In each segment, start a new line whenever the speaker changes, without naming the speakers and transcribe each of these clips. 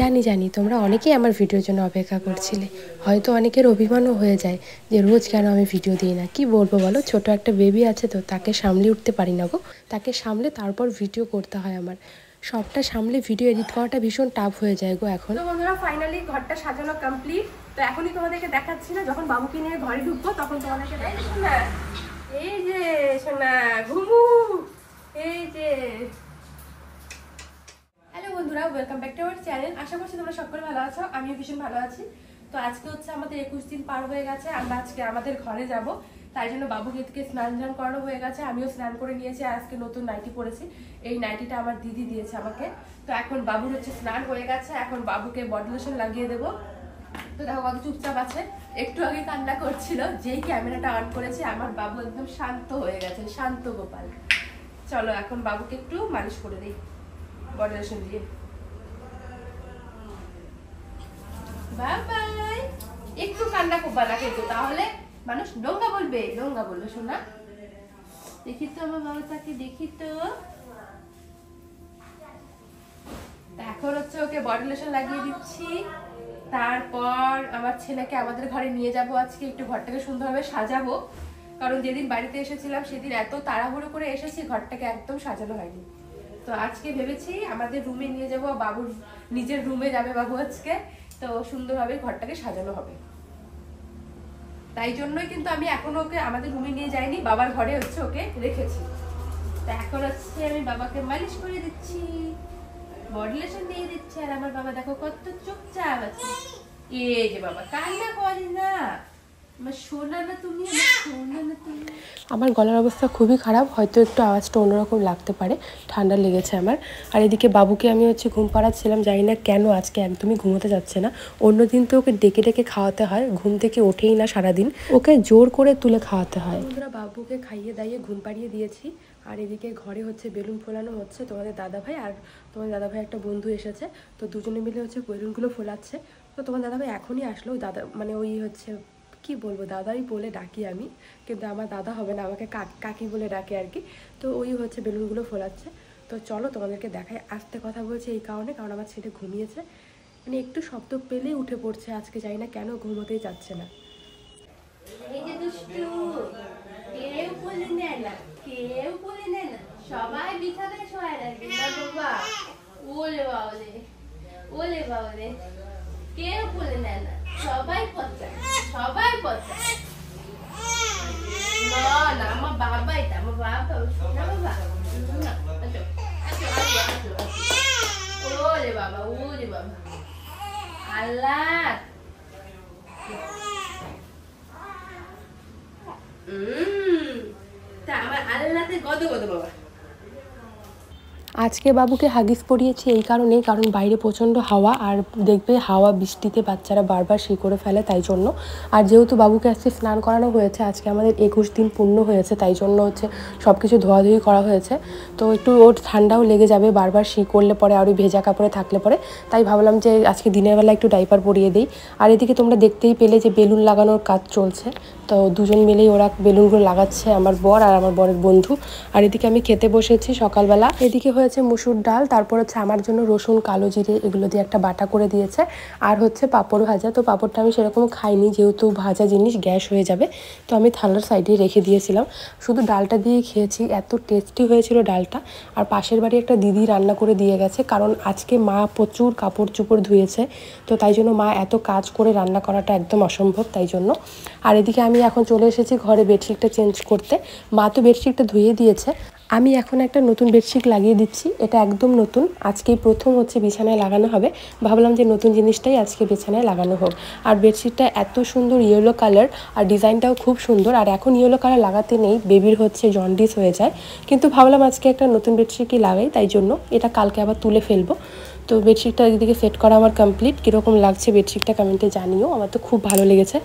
জানি জানি তোমরা অনেকেই আমার ভিডিওর জন্য অপেক্ষা করছিলে। হয়তো অনেকের অভিমানও হয়ে যায় যে রোজ কেন আমি ভিডিও দিই না। কি বলবো বলো, ছোট একটা বেবি আছে তো তাকে সামলে উঠতে পারি না গো। তাকে সামলে তারপর ভিডিও করতে হয় আমার। সবটা সামলে ভিডিও এডিট করাটা ভীষণ টাফ হয়ে যায় গো এখন।
তো বন্ধুরা ফাইনালি ঘরটা সাজানো কমপ্লিট। তো এখনই তোমাদেরকে দেখাচ্ছি না, যখন বাবুকে নিয়ে ঘরে ঢুকবো তখন তোমাদেরকে দেখাচ্ছি না। এই যে সোনা ঘুমু, এই যে হ্যালো বন্ধুরা, welcome back to our channel. আশা করছি তোমরা সকলে ভালো আছো, আমিও ভীষণ ভালো আছি। তো আজকে হচ্ছে আমাদের 21 দিন পার হয়ে গেছে, আমরা আজকে আমাদের ঘরে যাব। তাই জন্য বাবুকে স্নান করানো হয়ে গেছে, আমিও স্নান করে নিয়েছি। আজকে নতুন নাইটি পরেছি, এই নাইটিটা আমার দিদি দিয়েছে আমাকে। তো এখন বাবুর হচ্ছে স্নান হয়ে গেছে, এখন বাবুকে বডি লোশন লাগিয়ে দেবো। তো দেখো কত চুপচাপ আছে, একটু আগে কান্না করছিল। যেই ক্যামেরাটা অন করেছি আমার বাবু একদম শান্ত হয়ে গেছে, শান্ত গোপাল। চলো এখন বাবুকে একটু মালিশ করে দিই বডি লোশন দিয়ে। বাই, একটু কান্না করবা না কিন্তু, তাহলে মানুষ ডোঙ্গা বলবে, ডোঙ্গা বলবে। শোনা দেখি তো আমার বাবাটাকে, দেখি তো। এখন হচ্ছে ওকে বডি লোশন লাগিয়ে দিচ্ছি। তারপর আমার ছেলেকে আমাদের ঘরে নিয়ে যাব আজকে, একটু ঘরটাকে সুন্দরভাবে সাজাবো। কারণ যেদিন বাড়িতে এসেছিলাম সেদিন এত তাড়াহুড়ো করে এসেছি, ঘরটাকে একদম সাজানো হয়নি। তো আজকে ভেবেছি আমাদের রুমে নিয়ে যাব, বাবুর নিজের রুমে যাবে বাবু আজকে। তো সুন্দরভাবে ঘরটাকে সাজানো হবে, তাই জন্যই কিন্তু আমি এখনো ওকে আমাদের রুমে নিয়ে যাইনি, বাবার ঘরে হচ্ছে ওকে রেখেছি। তো এখন হচ্ছে আমি বাবাকে মালিশ করে দিচ্ছি, বডি লোশন দিয়ে দিচ্ছি। আর আমার বাবা দেখো কত চুপচাপ আছে। এই যে বাবা কান্না করে না, শোনা না তুমি, শোনা না তুমি।
আমার গলার অবস্থা খুবই খারাপ, হয়তো একটু আওয়াজটা অন্যরকম লাগতে পারে, ঠান্ডা লেগেছে আমার। আর এদিকে বাবুকে আমি হচ্ছে ঘুম পাড়াচ্ছিলাম, জানি না কেন আজকে একদমই ঘুমোতে যাচ্ছে না। অন্যদিন তো ওকে ডেকে ডেকে খাওয়াতে হয়, ঘুম থেকে ওঠেই না সারাদিন, ওকে জোর করে তুলে খাওয়াতে হয়। বন্ধুরা বাবুকে খাইয়ে দাইয়ে ঘুম পাড়িয়ে দিয়েছি। আর এদিকে ঘরে হচ্ছে বেলুন ফোলানো হচ্ছে, তোমাদের দাদাভাই আর তোমাদের দাদাভাই একটা বন্ধু এসেছে, তো দুজনে মিলে হচ্ছে বেলুনগুলো ফোলাচ্ছে। তো তোমার দাদাভাই এখনই আসলো, দাদা মানে ওই হচ্ছে কি বলবো, দাদাই বলে ডাকি আমি, কিন্তু আমার দাদা হবে না, আমাকে কাকি বলে ডাকে আর কি। তো ওই হচ্ছে বেলুনগুলো ফোলাচ্ছে। তো চলো তোমাদেরকে দেখাই। আস্তে কথা বলছি এই কারণে, কারণ আমার ছেলে ঘুমিয়েছে, মানে একটু শব্দ পেলেই উঠে পড়ছে আজকে, জানি না কেন ঘুমোতেই যাচ্ছে না।
এই যে দুষ্টু, কেউ বলে নেয় না, কেউ বলে নেয় না, সবাই বিছানায় শোয়া রাখবে না বাবা। ওলে বাবলে, ওলে বাবলে, কেউ বলে নেয় না, সবাই পচা, সবাই পচা। না না, আমার বাবা, এটা আমার বাবা, না বাবা। আচ্ছা আচ্ছা আচ্ছা, ওলে বাবা, ওলে বাবা, আল্লাহ। তা আমার আল্লাহতে গদ গদ বাবা।
আজকে বাবুকে হাগিস পরিয়েছি এই কারণেই, কারণ বাইরে প্রচণ্ড হাওয়া, আর দেখবে হাওয়া বৃষ্টিতে বাচ্চারা বারবার শি করে ফেলে, তাই জন্য। আর যেহেতু বাবুকে আজকে স্নান করানো হয়েছে, আজকে আমাদের 21 দিন পূর্ণ হয়েছে, তাই জন্য হচ্ছে সব কিছু ধোয়াধুয়ি করা হয়েছে। তো একটু ওর ঠান্ডাও লেগে যাবে বারবার শি করলে পরে, আর ওই ভেজা কাপড়ে থাকলে পরে, তাই ভাবলাম যে আজকে দিনের বেলা একটু ডাইপার পরিয়ে দিই। আর এদিকে তোমরা দেখতেই পেলে যে বেলুন লাগানোর কাজ চলছে, তো দুজন মিলেই ওরা বেলুনগুলো লাগাচ্ছে, আমার বর আর আমার বরের বন্ধু। আর এদিকে আমি খেতে বসেছি সকালবেলা। এদিকে হয়েছে মুসুর ডাল, তারপর হচ্ছে আমার জন্য রসুন কালো জিরে এগুলো দিয়ে একটা বাটা করে দিয়েছে, আর হচ্ছে পাঁপড় ভাজা। তো পাঁপড়টা আমি সেরকম খাইনি, যেহেতু ভাজা জিনিস গ্যাস হয়ে যাবে, তো আমি থালার সাইডে রেখে দিয়েছিলাম। শুধু ডালটা দিয়ে খেয়েছি, এত টেস্টি হয়েছিল ডালটা। আর পাশের বাড়ি একটা দিদি রান্না করে দিয়ে গেছে, কারণ আজকে মা প্রচুর কাপড় চোপড় ধুয়েছে, তো তাই জন্য মা এত কাজ করে রান্না করাটা একদম অসম্ভব, তাই জন্য। আর এদিকে আমি এখন চলে এসেছি ঘরে বেডশিটটা চেঞ্জ করতে। মা তো বেডশিটটা ধুয়ে দিয়েছে, আমি এখন একটা নতুন বেডশিট লাগিয়ে দিচ্ছি। এটা একদম নতুন, আজকেই প্রথম হচ্ছে বিছানায় লাগানো হবে, ভাবলাম যে নতুন জিনিসটাই আজকে বিছানায় লাগানো হোক। আর বেডশিটটা এত সুন্দর ইয়েলো কালার, আর ডিজাইনটাও খুব সুন্দর। আর এখন ইয়েলো কালার লাগাতে নেই, বেবির হচ্ছে জন্ডিস হয়ে যায়, কিন্তু ভাবলাম আজকে একটা নতুন বেডশিটই লাগাই, তাই জন্য এটা কালকে আবার তুলে ফেলবো। তো বেডশিটটা এদিকে সেট করা আমার কমপ্লিট। কীরকম লাগছে বেডশিটটা কমেন্টে জানিও, আমার তো খুব ভালো লেগেছে।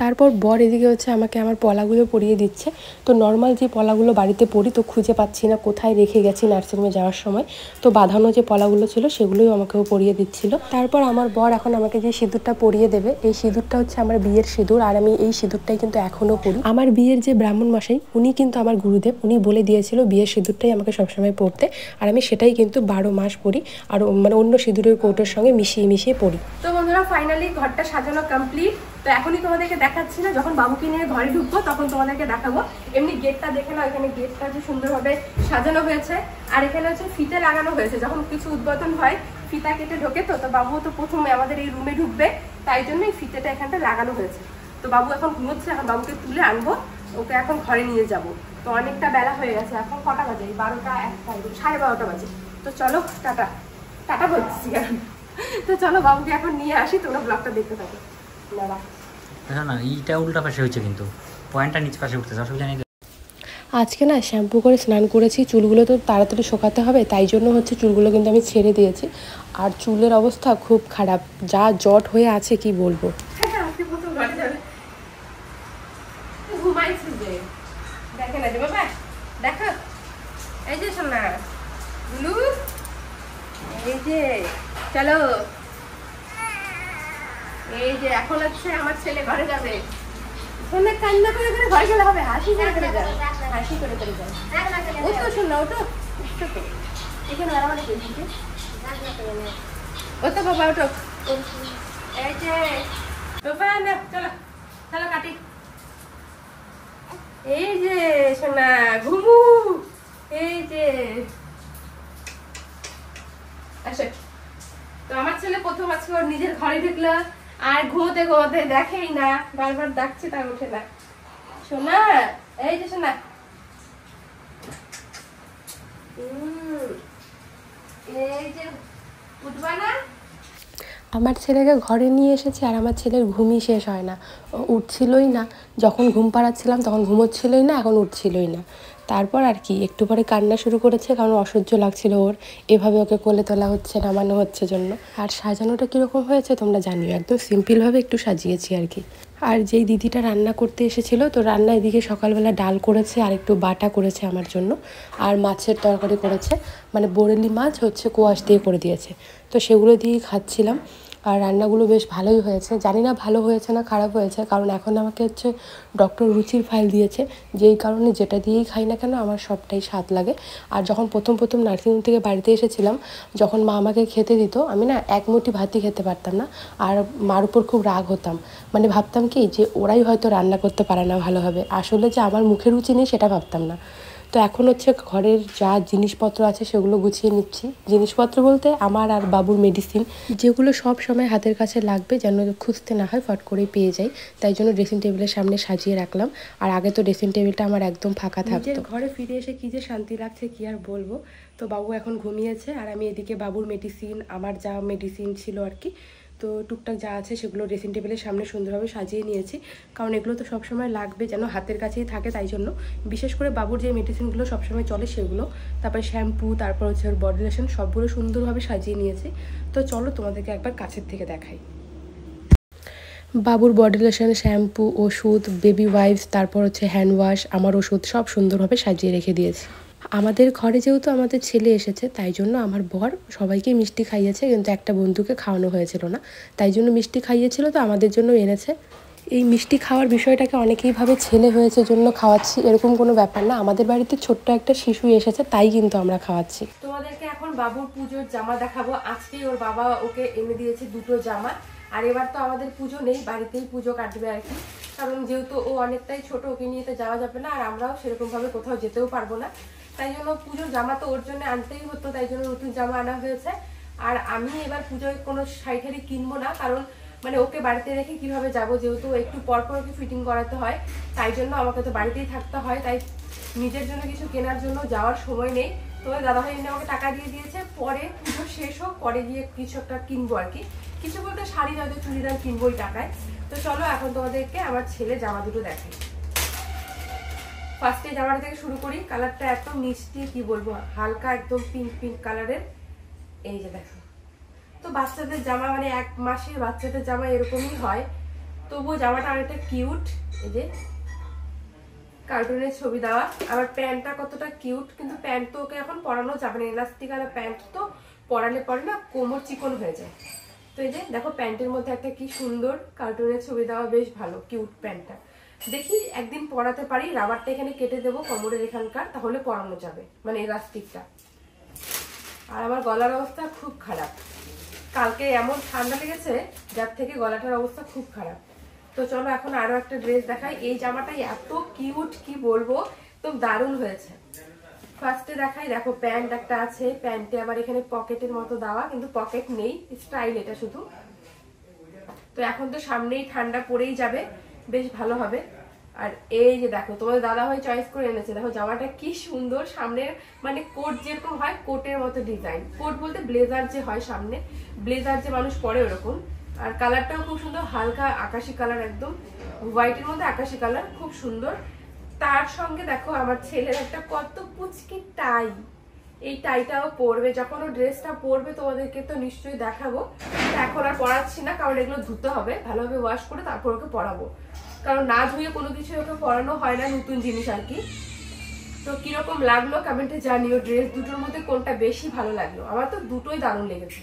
তারপর বর এদিকে হচ্ছে আমাকে আমার পলাগুলো পরিয়ে দিচ্ছে। তো নর্মাল যে পলাগুলো বাড়িতে পরি তো খুঁজে পাচ্ছি না কোথায় রেখে গেছি নার্সিংহোমে যাওয়ার সময়, তো বাঁধানো যে পলাগুলো ছিল সেগুলোই আমাকেও পরিয়ে দিচ্ছিল। তারপর আমার বর এখন আমাকে যে সিঁদুরটা পরিয়ে দেবে, এই সিঁদুরটা হচ্ছে আমার বিয়ের সিঁদুর, আর আমি এই সিঁদুরটাই কিন্তু এখনও পরি। আমার বিয়ের যে ব্রাহ্মণ মশাই উনি কিন্তু আমার গুরুদেব, উনি বলে দিয়েছিল বিয়ের সিঁদুরটাই আমাকে সবসময় পরতে, আর আমি সেটাই কিন্তু 12 মাস পরি, আর মানে অন্য সিঁদুরের কৌটোর সঙ্গে মিশিয়ে মিশিয়ে পরি।
তো বন্ধুরা ফাইনালি ঘরটা সাজানো কমপ্লিট। তো এখনই তোমাদেরকে দেখাচ্ছি না, যখন বাবুকে নিয়ে ঘরে ঢুকবো তখন তোমাদেরকে দেখাবো। এমনি গেটটা দেখে নাও, এখানে গেটটা যে সুন্দরভাবে সাজানো হয়েছে, আর এখানে হচ্ছে ফিতে লাগানো হয়েছে। যখন কিছু উদ্বোধন হয় ফিতা কেটে ঢোকে, তো বাবু তো প্রথমে আমাদের এই রুমে ঢুকবে, তাই জন্য এই ফিতেটা এখানটা লাগানো হয়েছে। তো বাবু এখন ঘুমোচ্ছে, এখন বাবুকে তুলে আনবো, ওকে এখন ঘরে নিয়ে যাব। তো অনেকটা বেলা হয়ে গেছে, এখন কটা বাজে? 12টা 1টা 12:30 বাজে। তো চলো টাটা টাটা বলছি কারণ। তো চলো বাবুকে এখন নিয়ে আসি, তোমরা ব্লগটা দেখতে থাকো।
দেখো না, এইটা উল্টা পাশে হয়েছে, কিন্তু পয়েন্টটা নিচ পাশে উঠতেছে, অসুবিধা নেই।
আজকে না শ্যাম্পু করে স্নান করেছি, চুলগুলো তো তাড়াতাড়ি শোকাতে হবে, তাই জন্য হচ্ছে চুলগুলো কিন্তু আমি ছেড়ে দিয়েছি। আর চুলের অবস্থা খুব খারাপ, যা জট হয়ে আছে কি বলবো।
দেখে না যে বাবা, দেখো এই যে সোনা লু, এই যে চলো, এই যে এখন হচ্ছে আমার ছেলে ঘরে যাবে। সোনা কান্না করে করে ঘরে গেলে হবে, হাসি করে করে যাবে, হাসি করে করে যাবে। ও তো শোন না, ও তো এখানে আরামারি করছি, ও তো বাবা ওটো, এই যে বাবা না, চলো চলো কাটি। এই যে সোনা ঘুমু, এই যে আসে। তো আমার ছেলে প্রথম আজকে ওর নিজের ঘরে ঢুকলো, আর ঘুমোতে ঘুমোতে দেখেই না, বারবার ডাকছে তা ওঠে না। সোনা এই যে সোনা, এই যে উঠবা না।
আমার ছেলেকে ঘরে নিয়ে এসেছি, আর আমার ছেলের ঘুমই শেষ হয় না, ও উঠছিলই না। যখন ঘুম পাড়াচ্ছিলাম তখন ঘুমোচ্ছিলই না, এখন উঠছিলই না। তারপর আর কি একটু পরে কান্না শুরু করেছে, কারণ অসহ্য লাগছিল ওর, এভাবে ওকে কোলে তোলা হচ্ছে নামানো হচ্ছে জন্য। আর সাজানোটা কীরকম হয়েছে তোমরা জানিও, একদম সিম্পলভাবে একটু সাজিয়েছি আর কি। আর যেই দিদিটা রান্না করতে এসেছিলো, তো রান্না এদিকে সকালবেলা ডাল করেছে আর একটু বাটা করেছে আমার জন্য, আর মাছের তরকারি করেছে, মানে বরেলি মাছ হচ্ছে কোয়াশ দিয়ে করে দিয়েছে, তো সেগুলো দিয়েই খাচ্ছিলাম। আর রান্নাগুলো বেশ ভালোই হয়েছে, জানি না ভালো হয়েছে না খারাপ হয়েছে, কারণ এখন আমাকে হচ্ছে ডক্টর রুচির ফাইল দিয়েছে, যেই কারণে যেটা দিয়েই খাই না কেন আমার সবটাই স্বাদ লাগে। আর যখন প্রথম নার্সিংহোম থেকে বাড়িতে এসেছিলাম, যখন মা আমাকে খেতে দিত, আমি না এক মুঠি ভাতই খেতে পারতাম না, আর মার উপর খুব রাগ হতাম, মানে ভাবতাম কি যে ওরাই হয়তো রান্না করতে পারে না ভালোভাবে, আসলে যে আমার মুখের রুচি নেই সেটা ভাবতাম না। তো এখন হচ্ছে ঘরের যা জিনিসপত্র আছে সেগুলো গুছিয়ে নিচ্ছি। জিনিসপত্র বলতে আমার আর বাবুর মেডিসিন, যেগুলো সব সময় হাতের কাছে লাগবে, যেন খুঁজতে না হয়, ফট করেই পেয়ে যাই, তাই জন্য ড্রেসিং টেবিলের সামনে সাজিয়ে রাখলাম। আর আগে তো ড্রেসিং টেবিলটা আমার একদম ফাঁকা থাকতো। ঘরে ফিরে এসে কি যে শান্তি লাগছে কি আর বলবো। তো বাবু এখন ঘুমিয়েছে, আর আমি এদিকে বাবুর মেডিসিন, আমার যা মেডিসিন ছিল আর কি, তো টুকটাক যা আছে সেগুলো ড্রেসিং টেবিলের সামনে সুন্দরভাবে সাজিয়ে নিয়েছি, কারণ এগুলো তো সবসময় লাগবে, যেন হাতের কাছেই থাকে, তাই জন্য। বিশেষ করে বাবুর যে মেডিসিনগুলো সবসময় চলে সেগুলো, তারপরে শ্যাম্পু, তারপর হচ্ছে ওর বডি লোশন, সবগুলো সুন্দরভাবে সাজিয়ে নিয়েছি। তো চলো তোমাদেরকে একবার কাছের থেকে দেখাই। বাবুর বডি লোশন, শ্যাম্পু, ওষুধ, বেবি ওয়াইপস, তারপর হচ্ছে হ্যান্ড ওয়াশ, আমার ওষুধ সব সুন্দরভাবে সাজিয়ে রেখে দিয়েছি। আমাদের ঘরে যেহেতু আমাদের ছেলে এসেছে, তাই জন্য আমার বর সবাইকে মিষ্টি খাইয়েছে, কিন্তু একটা বন্ধুকে খাওয়ানো হয়েছিল না, তাই জন্য মিষ্টি খাইয়েছিল, তো আমাদের জন্য এনেছে। এই মিষ্টি খাওয়ার বিষয়টাকে অনেকেই ভাবে ছেলে হয়েছে জন্য খাওয়াচ্ছি, এরকম কোনো ব্যাপার না, আমাদের বাড়িতে ছোট্ট একটা শিশু এসেছে তাই কিন্তু আমরা খাওয়াচ্ছি।
তোমাদেরকে এখন বাবুর পুজোর জামা দেখাবো। আজকেই ওর বাবা ওকে এনে দিয়েছে দুটো জামা, আর এবার তো আমাদের পুজো নেই, বাড়িতেই পুজো কাটবে আর কি, কারণ যেহেতু ও অনেকটাই ছোট, ওকে নিয়ে তো যাওয়া যাবে না, আর আমরাও সেরকমভাবে কোথাও যেতেও পারবো না, তাই জন্য পুজোর জামা তো ওর জন্য আনতেই হতো, তাই জন্য নতুন জামা আনা হয়েছে। আর আমি এবার পুজোয় কোনো শাড়ি কিনবো না, কারণ মানে ওকে বাড়িতে রেখে কিভাবে যাব, যেহেতু একটু পরপর ওকে ফিটিং করাতে হয়, তাই জন্য আমাকে তো বাড়িতেই থাকতে হয়, তাই নিজের জন্য কিছু কেনার জন্য যাওয়ার সময় নেই। তো দাদাভাই এমনি আমাকে টাকা দিয়ে দিয়েছে, পরে পুজো শেষ হোক, পরে গিয়ে কিছু একটা কিনবো আর কি, কিছু বলতে শাড়ি নয়তো চুড়িদার কিনবো ওই টাকায়। তো চলো এখন তোমাদেরকে আমার ছেলে জামা দুটো দেখাই। ফার্স্টে জামাটা থেকে শুরু করি, কালারটা এত মিষ্টি কি বলবো, হালকা একদম পিঙ্ক পিঙ্ক কালারের, এই যে দেখো। তো বাচ্চাদের জামা মানে 1 মাসের বাচ্চাদের জামা এরকমই হয়, তবুও জামাটা অনেকটা কিউট, এই যে কার্টুনের ছবি দেওয়া। আবার প্যান্টটা কতটা কিউট, কিন্তু প্যান্ট তো ওকে এখন পরানো যাবে না, ইলাস্টিক আর প্যান্ট তো পরালে পরে না কোমর চিকন হয়ে যায়। তো এই যে দেখো প্যান্টের মধ্যে একটা কি সুন্দর কার্টুনের ছবি দেওয়া, বেশ ভালো কিউট প্যান্টটা। দেখি একদিন পরাতে পারি, রাবারটা এখানে কেটে দেবো কোমরের এখানকার, তাহলে পরানো যাবে, মানে ইলাস্টিকটা। আর আমার গলার অবস্থা খুব খারাপ, কালকে এমন ঠান্ডা লেগেছে যার থেকে গলাটার অবস্থা খুব খারাপ। তো চলো এখন আরো একটা ড্রেস দেখাই। এই জামাটাই এত কিউট, কি বলবো, তো দারুণ হয়েছে। ফার্স্টে দেখাই, দেখো প্যান্ট একটা আছে, প্যান্টে আবার এখানে পকেটের মতো দেওয়া, কিন্তু পকেট নেই, স্টাইল এটা শুধু। তো এখন তো সামনেই ঠান্ডা পড়েই যাবে, বেশ ভালো হবে। আর এই যে দেখো তোমাদের দাদা ভাই চয়েস করে এনেছে, দেখো জামাটা কি সুন্দর, সামনে মানে কোট যেরকম হয় কোটের মতো ডিজাইন, কোট বলতে ব্লেজার যে হয়, সামনে ব্লেজার যে মানুষ পরে ওরকম। আর কালারটাও খুব সুন্দর, হালকা আকাশি কালার, একদম হোয়াইটের মধ্যে আকাশি কালার, খুব সুন্দর। তার সঙ্গে দেখো আমার ছেলের একটা কত পুচকি টাই, এই টাইটাও পরবে, যখন ও ড্রেসটা পরবে তোমাদেরকে তো নিশ্চয়ই দেখাবো। এখন আর পরাচ্ছি না, কারণ এগুলো ধুতে হবে, ভালোভাবে ওয়াশ করে তারপর ওকে পরাবো, কারণ না ধুয়ে কোনো কিছু ওকে পরানো হয় না, নতুন জিনিস আর কি। তো কিরকম লাগলো কমেন্টে জানিও, ড্রেস দুটোর মধ্যে কোনটা বেশি ভালো লাগলো। আমার তো দুটোই দারুণ লেগেছে।